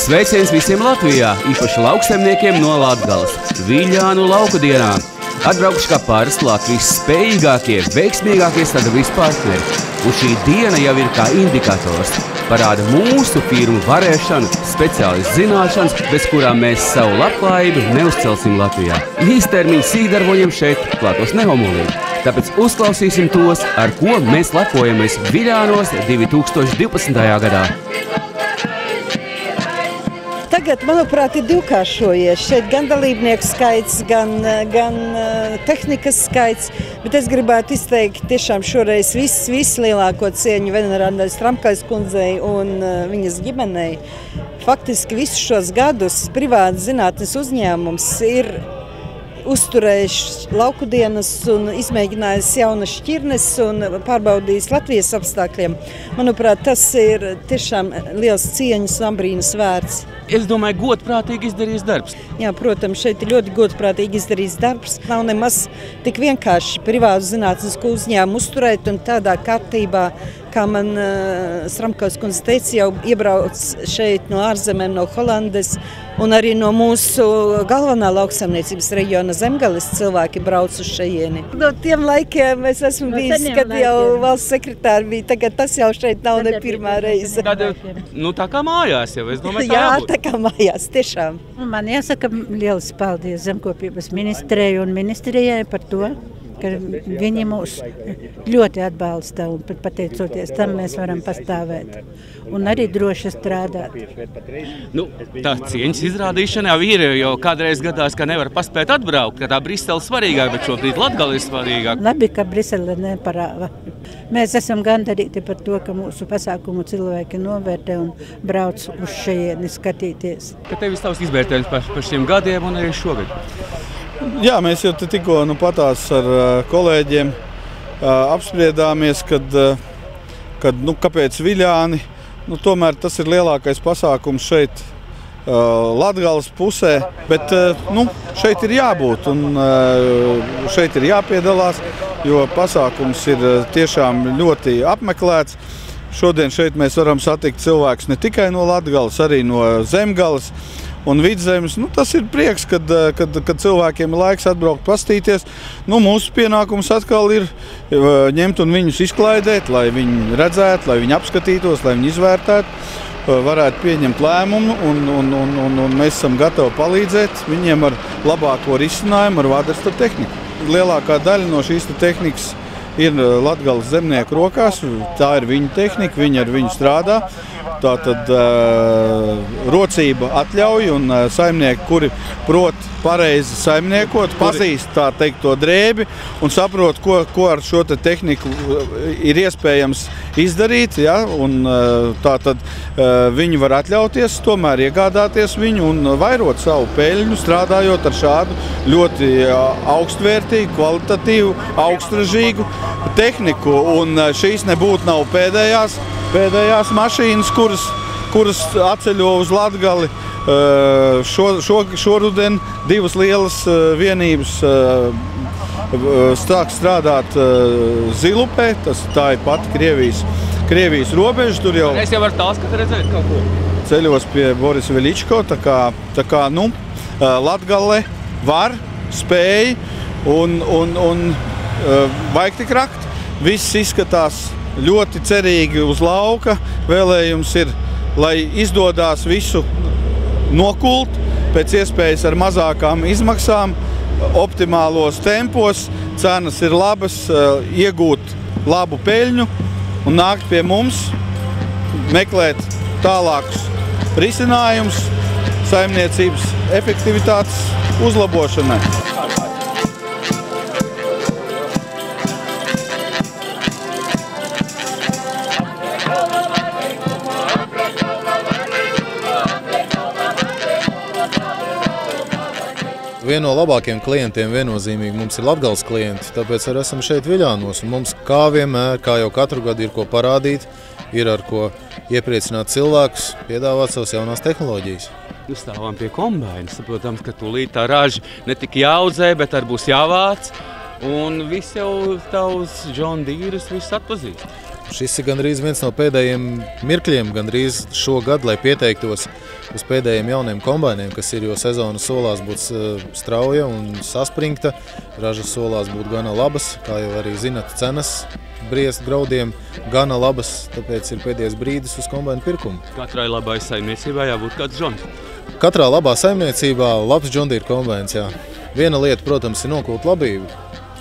Sveiciens visiem Latvijā, īpaši lauksaimniekiem no Latgales, Viļānu lauku dienām. Atbraukuši kā parasti Latvijas spējīgākie, veiksmīgākie sadarbības partneri. Un šī diena jau ir kā indikators. Parāda mūsu firmu varēšanu, speciālistu zināšanas, bez kurām mēs savu labklājību neuzcelsim Latvijā. Īstermiņa sīkdarboņiem šeit klātos nehomolīgi. Tāpēc uzklausīsim tos, ar ko mēs lepojamies Viļānos 2012. gadā. Tagad, manuprāt, ir divkāršojies. Šeit gan dalībnieku skaits, gan tehnikas skaits, bet es gribētu izteikt tiešām šoreiz visu lielāko cieņu Venerandai Stramkais kundzei un viņas ģimenei. Faktiski visus šos gadus privāts zinātnes uzņēmums ir uzturējuši lauku dienas un izmēģinājis jaunas šķirnes un pārbaudījis Latvijas apstākļiem. Manuprāt, tas ir tiešām liels cieņas un ambrīnas vērts. Es domāju, godprātīgi izdarījis darbs. Jā, protams, šeit ir ļoti godprātīgi izdarījis darbs. Nav nemaz tik vienkārši privātu zinātnisku uzņēmumu uzturēt un tādā kārtībā, kā man Stramkais kundze teica, jau iebrauc šeit no ārzemēm, no Holandes un arī no mūsu galvenā lauksaimniecības reģiona Zemgales cilvēki brauc uz šejieni. No tiem laikiem es esmu bijis, kad jau valsts sekretāri bija, tagad tas jau šeit nav ne pirmā reize. Tad, tā kā mājās jau, es domāju, jā, tā kā mājās, tiešām. Man jāsaka liels paldies Zemkopības ministrei un ministrijai par to, ka viņi mūs ļoti atbalsta un pateicoties tam mēs varam pastāvēt un arī droši strādāt. Tā cieņas izrādīšana jau ir, jo kādreiz gadās, ka nevar paspēt atbraukt, ka tā Brisele svarīgāk, bet šobrīd Latgale ir svarīgāk. Labi, ka Brisele neparāva. Mēs esam gandarīti par to, ka mūsu pasākumu cilvēki novērtē un brauc uz šejieni skatīties. Ka tev ir savs izvērtējums par šiem gadiem un arī šogad? Jā, mēs jau tikko patās ar kolēģiem apspriedāmies, kāpēc Viļāni. Tomēr tas ir lielākais pasākums šeit Latgales pusē, bet šeit ir jābūt un šeit ir jāpiedalās, jo pasākums ir tiešām ļoti apmeklēts. Šodien šeit mēs varam satikt cilvēkus ne tikai no Latgales, arī no Zemgales un Vidzemes. Tas ir prieks, kad cilvēkiem ir laiks atbraukt pastīties. Mūsu pienākums atkal ir ņemt un viņus izklaidēt, lai viņi redzētu, lai viņi apskatītos, lai viņi izvērtētu, varētu pieņemt lēmumu un mēs esam gatavi palīdzēt viņiem ar labāko risinājumu, ar vādersta tehniku. Lielākā daļa no šīs tehnikas ir Latgales zemnieku rokās, tā ir viņa tehnika, viņi ar viņu strādā. Tātad rocība atļauj un saimnieki, kuri prot pareizi saimniekot, pazīst tā teikt to drēbi un saprot, ko ar šo tehniku ir iespējams izdarīt. Ja? Un tātad viņi var atļauties, tomēr iegādāties viņu un vairot savu peļņu, strādājot ar šādu ļoti augstvērtīgu, kvalitatīvu, augstražīgu tehniku. Un šīs nebūtu nav pēdējās mašīnas, kuras atceļo uz Latgali. Šoruden divas lielas vienības sāk strādāt Zilupē, tā ir pati Krievijas robeža. Tur jau es jau varu tālskatu redzēt kaut ko. Ceļos pie Borisa Veļičko, tā kā Latgale var, spēj un vajag tik rakt. Viss izskatās ļoti cerīgi uz lauka. Vēlējums ir, lai izdodās visu nokult, pēc iespējas ar mazākām izmaksām, optimālos tempos, cenas ir labas, iegūt labu peļņu un nākt pie mums, meklēt tālākus risinājumus saimniecības efektivitātes uzlabošanai. Viena no labākajiem klientiem viennozīmīgi mums ir Latgales klienti, tāpēc arī esam šeit Viļānos. Un mums kā vienmēr, kā jau katru gadu ir ko parādīt, ir ar ko iepriecināt cilvēkus, piedāvāt savas jaunās tehnoloģijas. Stāvam pie kombaina, saprotams, ka tūlīt tā raža ne tik jāaudzē, bet arī būs jāvāc. Un viss jau tavs John Deeres viss atpazīst. šis ir gandrīz viens no pēdējiem mirkļiem, gandrīz šogad, lai pieteiktos uz pēdējiem jauniem kombainiem, kas ir, jo sezona solās būt strauja un saspringta. Ražas solās būt gana labas, kā jau arī zinat, cenas briest graudiem gana labas, tāpēc ir pēdējais brīdis uz kombainu pirkumu. Katrai labai saimniecībā jābūt kāds John. Katrā labā saimniecībā labs John Deere kombains, jā. Viena lieta, protams, ir nokult labību,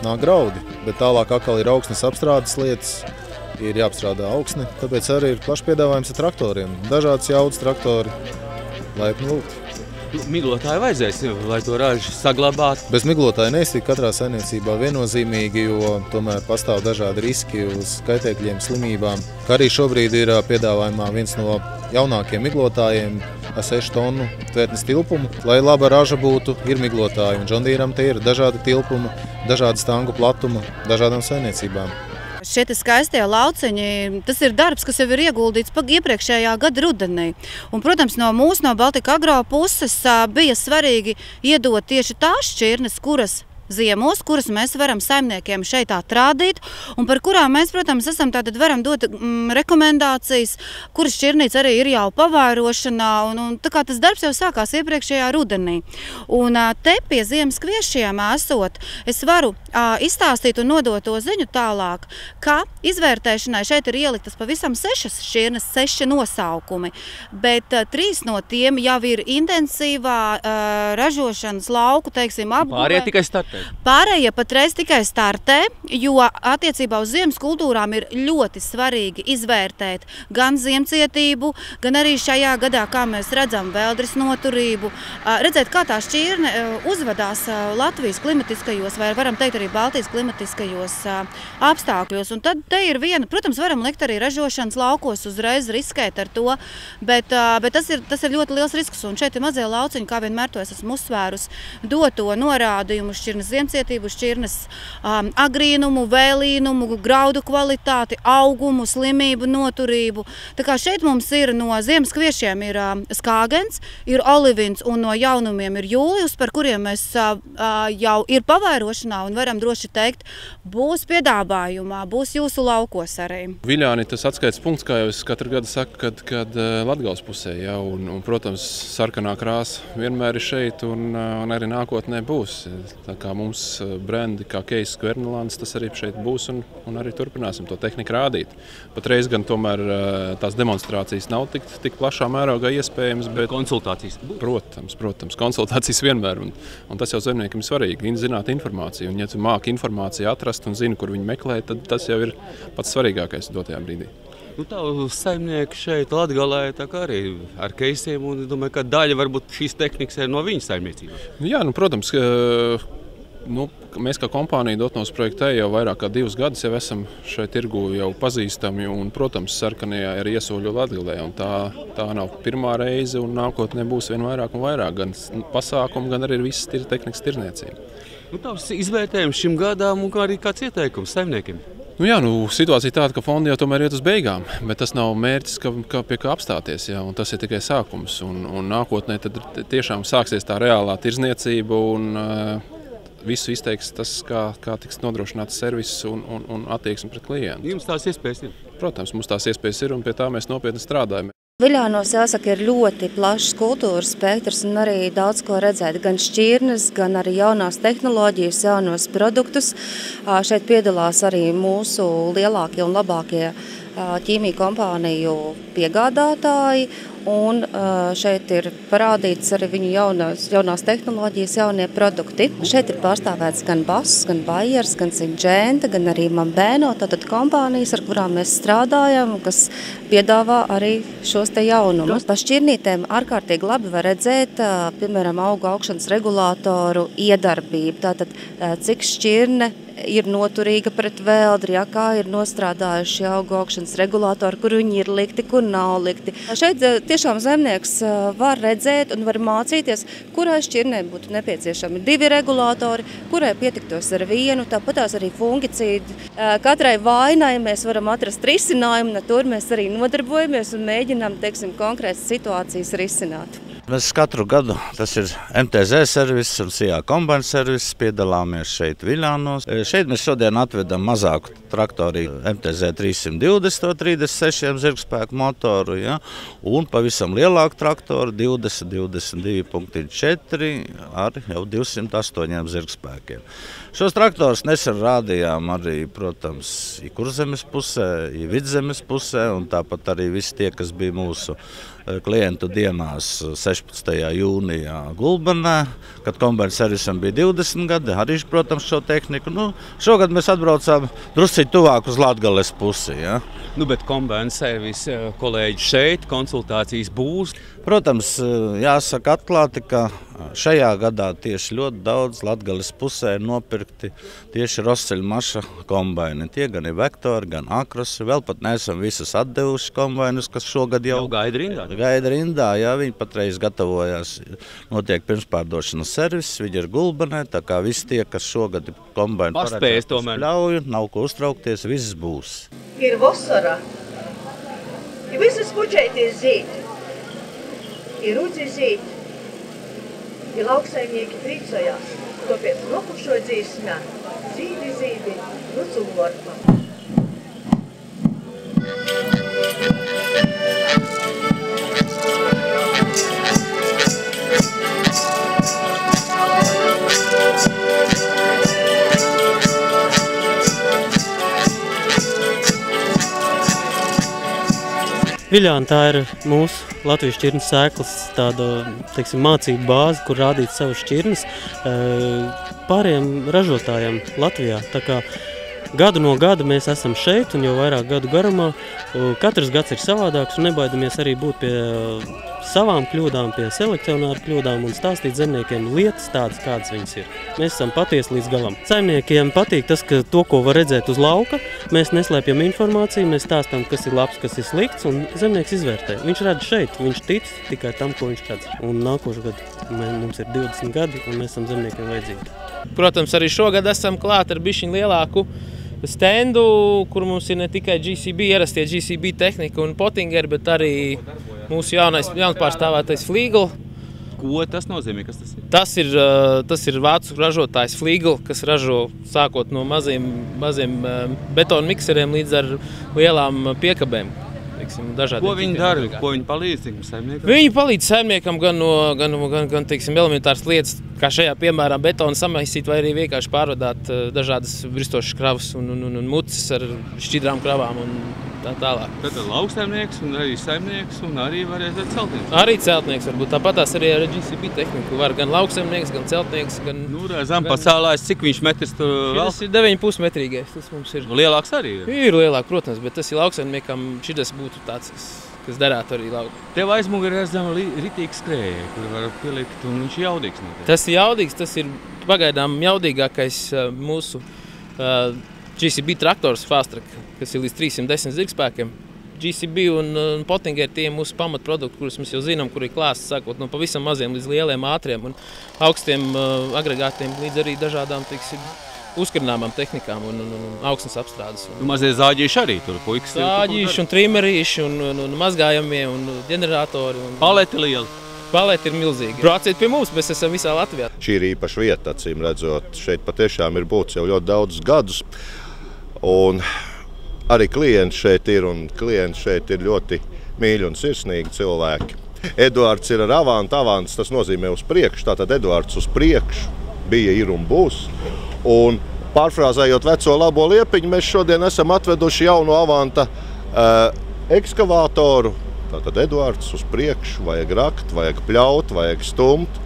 nāk graudi, bet tālāk atkal ir augsnes apstrādes lietas, ir jāapstrādā augsne, tāpēc arī ir plašs piedāvājums ar traktoriem. Dažādas jaudas traktori, laipni lūgt. Miglotāji vajadzēs, lai to ražu saglabātu. Bez miglotāja neiztiek katrā saimniecībā viennozīmīgi, jo tomēr pastāv dažādi riski uz kaitēkļiem, slimībām. Kā arī šobrīd ir piedāvājumā viens no jaunākiem miglotājiem ar 6 tonu tvērtnes tilpumu. Lai laba raža būtu, ir miglotāji, un John Deeram te ir dažādi tilpumi, dažādi stangu platuma, dažādām saimniecībām. Šie skaistie lauciņi, tas ir darbs, kas jau ir ieguldīts iepriekšējā gada rudenī. Un, protams, no Baltika Agro puses bija svarīgi iedot tieši tās šķirnes, kuras ziemos, kuras mēs varam saimniekiem šeit atrādīt, un par kurām mēs, protams, varam dot rekomendācijas, kuras šķirnīca arī ir jau pavērošanā, un tā kā tas darbs jau sākās iepriekšējā rudenī. Un te pie ziemas kviešiem esot, es varu izstāstīt un nodot to ziņu tālāk, ka izvērtēšanai šeit ir ieliktas pavisam 6 šķirnes, 6 nosaukumi, bet 3 no tiem jau ir intensīvā ražošanas lauku, teiksim, apguvē. Pārējie tikai startē. Pārējie patreiz tikai startē, jo attiecībā uz ziemas kultūrām ir ļoti svarīgi izvērtēt gan ziemcietību, gan arī šajā gadā, kā mēs redzam, vēldres noturību, redzēt, kā tā šķirne uzvedās Latvijas klimatiskajos, vai varam teikt arī Baltijas klimatiskajos apstākļos. Un tad te ir viena, protams, varam likt arī ražošanas laukos uzreiz riskēt ar to, bet tas ir ļoti liels risks, un šeit ir mazie lauciņi, kā vienmēr to es esmu uzsvērus, doto norādījumu šķirnes ziemcietību, šķirnes agrīnumu, vēlīnumu, graudu kvalitāti, augumu, slimību, noturību. Tā kā šeit mums ir no ziemas kviešiem ir skāgens, ir olivins un no jaunumiem ir jūlijus, par kuriem mēs jau ir pavērošanā un varam droši teikt, būs piedāvājumā, būs jūsu laukos arī. Viļāni tas atskaites punkts, kā jau es katru gadu saku, kad Latgales pusē, ja, un, protams, sarkanā krāsa vienmēr ir šeit un arī nākotnē būs. Tā kā mums brendi kā Case Skvernelāns, tas arī šeit būs un arī turpināsim to tehniku rādīt. Patreiz gan tomēr tās demonstrācijas nav tik plašā mērogā iespējams, bet konsultācijas. Protams, konsultācijas vienmēr, un tas jau zemniekiem ir svarīgi, zināt informāciju, un ja tu māki informāciju atrast un zini, kur viņi meklē, tad tas jau ir pats svarīgākais dotajā brīdī. Tavu saimnieki šeit Latgalē tā kā arī ar keisiem, un domāju, ka daļa varbūt šīs tehnikas ir no viņa saimniecības. Jā, protams, mēs kā kompānija Dotnovs projektē jau vairāk kā 2 gadus jau esam šeit tirgu jau pazīstami, un, protams, sarkanie ir iesoļu Latgalē, un tā nav pirmā reize, un nākotnē būs vien vairāk un vairāk, gan pasākumu, gan arī visas tehnikas tirniecība. Tavs izvērtējums šim gadām un arī kāds ieteikums saimniekiem? Situācija tāda, ka fondi jau tomēr iet uz beigām, bet tas nav mērķis, pie kā apstāties, jā, un tas ir tikai sākums, un nākotnē tad tiešām sāksies tā reālā tirzniecība, un visu izteiks tas, kā tiks nodrošināts servis un attieksme pret klientu. Jums tās iespējas ir? Protams, mums tās iespējas ir, un pie tā mēs nopietni strādājam. Viļānos, jāsaka, ir ļoti plašs kultūras spektrs un arī daudz ko redzēt. Gan šķirnes, gan arī jaunās tehnoloģijas, jaunos produktus. Šeit piedalās arī mūsu lielākie un labākie ķīmiju kompāniju piegādātāji. Un šeit ir parādīts arī viņu jaunās tehnoloģijas, jaunie produkti. Šeit ir pārstāvēts gan Bass, gan Bayers, gan Syngenta, gan arī Mambēno, tātad kompānijas, ar kurām mēs strādājam, kas piedāvā arī šos te jaunumus. Pa šķirnītēm ārkārtīgi labi var redzēt, piemēram, augu augšanas regulātoru iedarbību. Tātad, cik šķirne ir noturīga pret vēldri, kā ir nostrādājuši augu augšanas regulātori, kur viņi ir likti, kur nav likti. Šeit tiešām zemnieks var redzēt un var mācīties, kurai šķirnei būtu nepieciešami 2 regulātori, kurai pietiktos ar 1, tāpatās arī fungicīdi. Katrai vainai mēs varam atrast risinājumu, un tur mēs arī nodarbojamies un mēģinām, teiksim, konkrētas situācijas risināt. Mēs katru gadu, tas ir MTZ servis un CIA kombinācijas servis, piedalāmies šeit Viļānos. Šeit mēs šodien atvedam mazāku traktoru MTZ 320, 36 zirgspēku motoru, ja, un pavisam lielāku traktoru 20, 22.4 ar jau 208 zirgspēkiem. Šos traktorus nesen rādījām arī, protams, Kurzemes pusē, Vidzemes pusē, un tāpat arī visi tie, kas bija mūsu klientu dienās 16. jūnijā Gulbenē, kad kombinācijas servisam bija 20 gadi, arī, protams, šo tehniku. Šogad mēs atbraucām drusciņ tuvāk uz Latgales pusi. Ja? Bet kombinācijas servis kolēģi šeit, konsultācijas būs. Protams, jāsaka atklāti, ka šajā gadā tieši ļoti daudz Latgales pusē nopirkti tieši Roseļa maša kombinācijas. Tie gan ir vektori, gan akrosi. Vēl pat neesam visus atdevuši kombinācijas, kas šogad jau gaida rindā. Gaida rindā, jā, viņi patreiz gatavojās, notiek pirmspārdošanas servis, viņi ir Gulbenē, tā kā visi tie, kas šogad kombinācijas paspējas tomēr ļauj, nav ko uztraukties, viss būs. Ir vasara, ir visas pučēties zīt, ir rudzi zīt, ir lauksaimnieki priecojās, tāpēc nokušo dzīsmē, zīdi, rudzu vorpa. Viļāni tā ir mūsu Latvijas šķirnes sēklas tāda, teiksim, mācību bāze, kur rādīt savas šķirnes pārējiem ražotājiem Latvijā. Tā kā gadu no gada mēs esam šeit un jau vairāk gadu garumā. Katrs gads ir savādāks un nebaidamies arī būt pie savām kļūdām, pie selekcionāru kļūdām un stāstīt zemniekiem lietas tādas, kādas viņas ir. Mēs esam patiesi līdz galam. Saimniekiem patīk tas, ka to, ko var redzēt uz lauka, mēs neslēpjam informāciju, mēs stāstam, kas ir labs, kas ir slikts, un zemnieks izvērtē. Viņš redz šeit, viņš tic tikai tam, ko viņš redz. Un nākošu gadu mums ir 20 gadi, un mēs esam zemniekiem vajadzīgi. Protams, arī šogad esam klāt ar bišķiņ lielāku stendu, kur mums ir ne tikai GCB, ierastie GCB tehnika un Pottinger, bet arī mūsu jaunpārstāvētais Fliegl. Ko tas nozīmē? Kas tas ir? Tas ir vācu ražotājs Fliegl, kas ražo sākot no maziem betonu mikseriem līdz ar lielām piekabēm. Ko viņi dara? Ko viņi palīdz saimniekam? Viņi palīdz saimniekam gan teiksim, elementāras lietas, kā šajā piemēram betonu samaisīt vai arī vienkārši pārvadāt dažādas virstošas kravas un muces ar šķidrām kravām un tā tālāk. Tad lauksaimnieks un arī saimnieks un arī varēs celtnieks? Arī celtnieks varbūt. Tāpatās arī ar GCB tehniku var gan lauksaimnieks, gan celtnieks. Zem pacēlājs, cik viņš metrs tur vēl? Tas ir 9,5 metrīgais. Tas mums ir. Lielāks arī? Ir lielāk, protams, bet tas ir lauksaimniekam šitas būtu tāds, kas derētu arī lauku. Tev aizmugurē redzam ritīgi skrējēji, kur var pielikt un viņš ir jaudīgs. Tas ir jaudīgs, tas ir pagaidām jaudīgākais mūsu GCB traktors Fastrack, kas ir līdz 310 zirgspēkiem. GCB un Pottinger tie mūsu pamatprodukti, kurus mēs jau zinām, kur ir klāsts, sākot no pavisam maziem līdz lieliem, ātriem un augstiem agregātiem, līdz arī dažādām, teiksim, uzkarināmām tehnikām un augstnes apstrādes. Mazie zāģīši arī tur, puikas? Zāģīši un trimerīši un mazgājamie un ģeneratori. Paleti lieli? Paleti ir milzīgi. Brauciet pie mums, mēs esam visā Latvijā. Šī ir īpaša vieta, acīm redzot. Šeit patiešām ir būts jau ļoti daudzus gadus. Un arī klienti šeit ir, un klienti šeit ir ļoti mīļi un sirsnīgi cilvēki. Eduards ir ar avantu, avants tas nozīmē uz priekšu, tātad Eduards uz priekšu bija, ir un būs. Un pārfrāzējot veco labo liepiņu, mēs šodien esam atveduši jaunu avanta ekskavātoru. Tātad Eduards uz priekšu, vajag rakt, vajag pļaut, vajag stumt,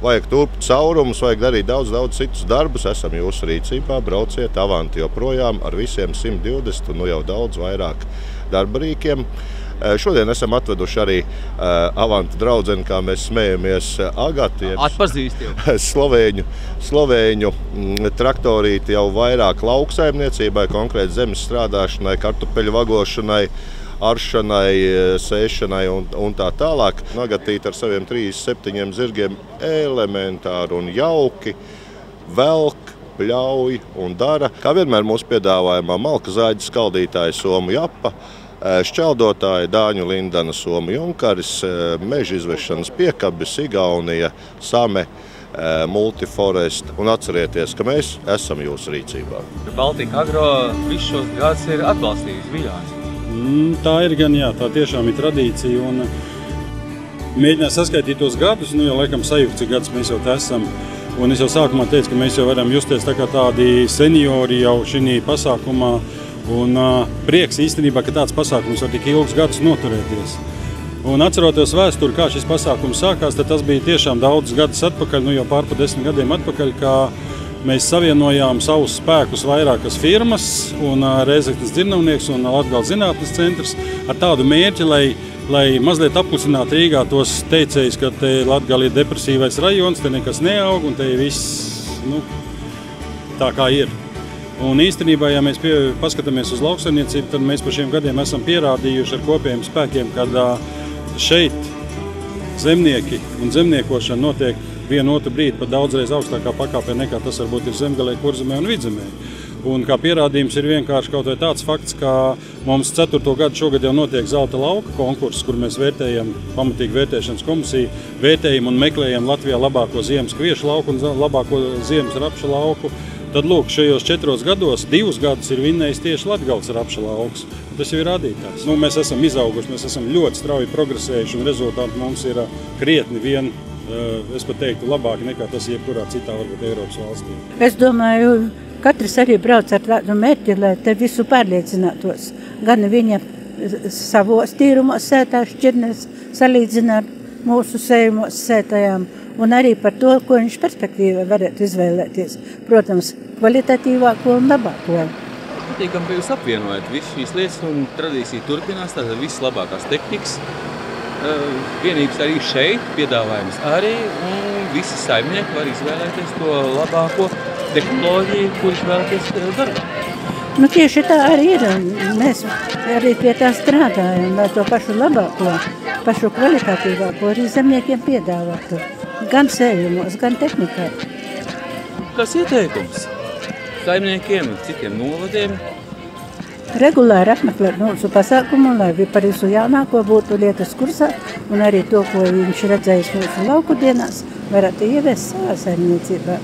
vajag turpt caurumus, vajag darīt daudz citus darbus. Esam jūsu rīcībā, brauciet avanti joprojām ar visiem 120 un jau daudz vairāk darbarīkiem. Šodien esam atveduši arī avanta draudzeni, kā mēs smējamies, Agatu. Atpazīst jau. Slovēņu traktorīti jau vairāk lauksaimniecībai, konkrēti zemes strādāšanai, kartupeļu vagošanai, aršanai, sēšanai un tā tālāk. Agatīte ar saviem 37 zirgiem elementāri un jauki velk, pļauj un dara. Kā vienmēr mūsu piedāvājumā malka zāģa skaldītāja Somu Japa, šķeldotāji Dāņu Lindana, Somu Junkaris, meža izvešanas piekabis, Igaunija, Same, Multiforest. Un atcerieties, ka mēs esam jūsu rīcībā. Baltika Agro visus šos gadus ir atbalstījusi viļāns. Tā ir gan, jā, tā tiešām ir tradīcija. Un mēģināt saskaitīt tos gadus, jau laikam sajūta, cik gadus mēs jau esam. Un es jau sākumā teicu, ka mēs jau varam justies tā kā tādi seniori jau šī pasākumā. Un prieks īstenībā, ka tāds pasākums var tik ilgus gadus noturēties. Un atceroties vēsturi, kā šis pasākums sākās, tad tas bija tiešām daudzus gadus atpakaļ, jau pār 10 gadiem atpakaļ, kā mēs savienojām savus spēkus vairākas firmas un Rēzeknes dzirnavnieks un Latgales zinātnes centrs ar tādu mērķi, lai mazliet apklusinātu Rīgā tos teicējus, ka te Latgale ir depresīvais rajons, te nekas neaug un te viss tā kā ir. Un īstenībā, ja mēs paskatāmies uz lauksaimniecību, tad mēs par šiem gadiem esam pierādījuši ar kopējiem spēkiem, kad šeit zemnieki un zemniekošana notiek vienu otru brīdi pat daudzreiz augstākā pakāpē nekā tas varbūt ir Zemgalē, Kurzemē un Vidzemē. Un kā pierādījums ir vienkārši kaut vai tāds fakts, ka mums 4. gadu šogad jau notiek zelta lauka konkurss, kur mēs vērtējam, pamatīgi vērtēšanas komisiju, vērtējam un meklējam Latvijā labāko ziemas kviešu lauku un labāko ziemas rapša lauku. Tad, lūk, šajos 4 gados 2 gadus ir vinnējis tieši Latgales rapša lauks. Tas jau ir rādītājs. Mēs esam izauguši, mēs esam ļoti strauji progresējuši un rezultāti mums ir krietni vien, es pat teiktu, labāki nekā tas jebkurā citā varbūt Eiropas valstī. Es domāju, katrs arī brauc ar tādu mērķi, lai te visu pārliecinātos. Gan viņa savos tīrumos sētā šķirnes salīdzina ar mūsu sējumos sētajām. Un arī par to, ko viņš perspektīvā varētu izvēlēties. Protams, kvalitatīvāko un labāko. Patīkam, ka jūs apvienojat visu šīs lietas un tradīcija turpinās, tātad visas labākās tehnikas. Vienības arī šeit, piedāvājums arī, un visi saimnieki var izvēlēties to labāko tehnoloģiju, ko izvēlēties darīt. Tieši tā arī ir. Mēs arī pie tā strādājam, lai to pašu labāko, pašu kvalitatīvāko arī zemniekiem piedāvātu. Gan sējumos, gan tehnikā. Kas ieteikums saimniekiem, citiem novadiem? Regulāri apmeklēt mūsu pasākumu, lai par visu jaunāko būtu lietas kursā un arī to, ko viņš redzējis mūsu lauku dienās, varētu ieviest savā saimniecībā.